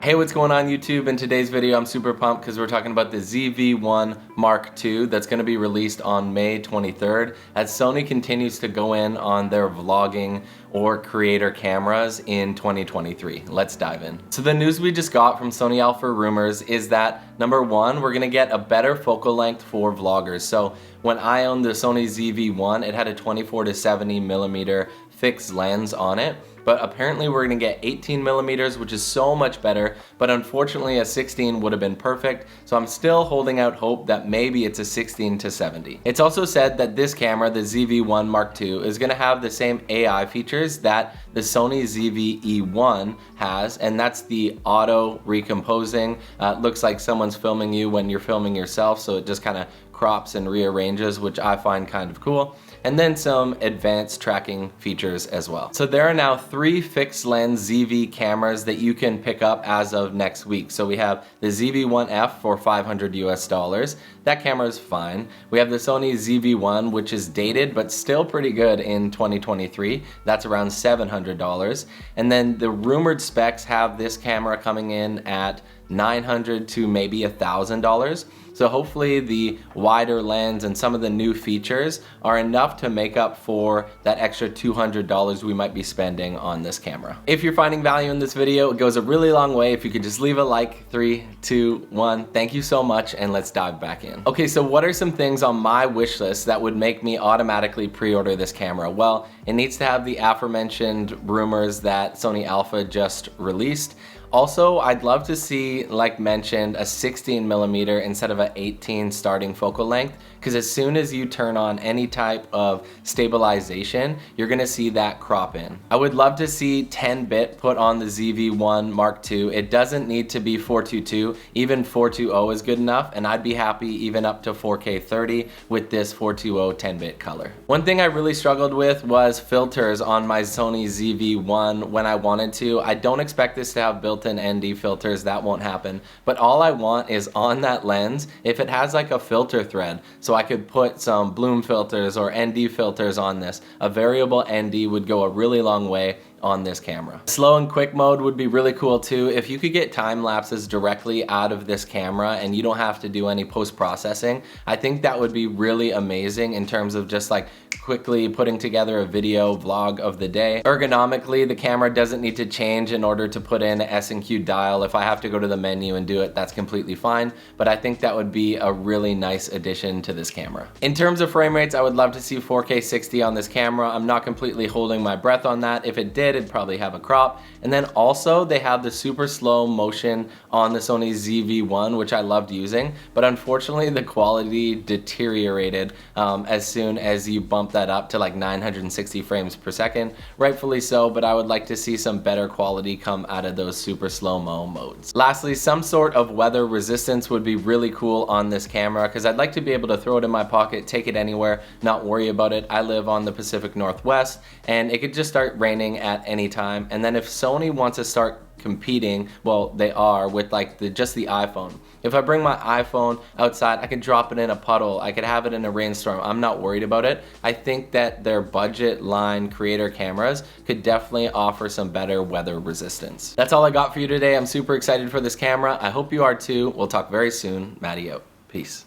Hey, what's going on YouTube? In today's video, I'm super pumped because we're talking about the ZV-1 Mark II that's going to be released on May 23rd as Sony continues to go in on their vlogging or creator cameras in 2023. Let's dive in. So the news we just got from Sony Alpha Rumours is that number one, we're going to get a better focal length for vloggers. So when I owned the Sony ZV-1, it had a 24 to 70 millimeter fixed lens on it. But apparently we're gonna get 18 millimeters, which is so much better, but unfortunately a 16 would have been perfect, so I'm still holding out hope that maybe it's a 16 to 70. It's also said that this camera, the ZV-1 Mark II, is gonna have the same AI features that the Sony ZV-E1 has, and that's the auto recomposing. It looks like someone's filming you when you're filming yourself, so it just kind of crops and rearranges, which I find kind of cool. And then some advanced tracking features as well. So there are now 3 fixed lens ZV cameras that you can pick up as of next week. So we have the ZV-1F for $500 US. That camera is fine. We have the Sony ZV-1, which is dated but still pretty good in 2023. That's around $700. And then the rumored specs have this camera coming in at $900 to maybe $1,000. So hopefully the wider lens and some of the new features are enough to make up for that extra $200 we might be spending on this camera. If you're finding value in this video, it goes a really long way if you could just leave a like. 3, 2, 1. Thank you so much, and let's dive back in. Okay, so what are some things on my wish list that would make me automatically pre-order this camera? Well, it needs to have the aforementioned rumors that Sony Alpha just released. Also, I'd love to see, like mentioned, a 16 millimeter instead of an 18 starting focal length, because as soon as you turn on any type of stabilization, you're gonna see that crop in. I would love to see 10-bit put on the ZV-1 Mark II. It doesn't need to be 422, even 420 is good enough, and I'd be happy even up to 4K 30 with this 420 10-bit color. One thing I really struggled with was filters on my Sony ZV-1 when I wanted to. I don't expect this to have built-in ND filters, that won't happen, but all I want is on that lens, if it has like a filter thread, so I could put some bloom filters or ND filters on this. A variable ND would go a really long way on this camera. Slow and quick mode would be really cool too. If you could get time lapses directly out of this camera and you don't have to do any post-processing, I think that would be really amazing in terms of just like quickly putting together a video vlog of the day. Ergonomically, the camera doesn't need to change in order to put in S&Q dial. If I have to go to the menu and do it, that's completely fine, but I think that would be a really nice addition to this camera. In terms of frame rates, I would love to see 4K 60 on this camera. I'm not completely holding my breath on that. If it did, it'd probably have a crop. And then also they have the super slow motion on the Sony ZV-1, which I loved using, but unfortunately the quality deteriorated as soon as you bump that up to like 960 frames per second. Rightfully so, but I would like to see some better quality come out of those super slow-mo modes. Lastly, some sort of weather resistance would be really cool on this camera because I'd like to be able to throw it in my pocket, take it anywhere, not worry about it. I live on the Pacific Northwest and it could just start raining at any time. And then if Sony wants to start competing, well, they are with like just the iPhone. If I bring my iPhone outside, I can drop it in a puddle. I could have it in a rainstorm. I'm not worried about it. I think that their budget line creator cameras could definitely offer some better weather resistance. That's all I got for you today. I'm super excited for this camera. I hope you are too. We'll talk very soon. Matty out. Peace.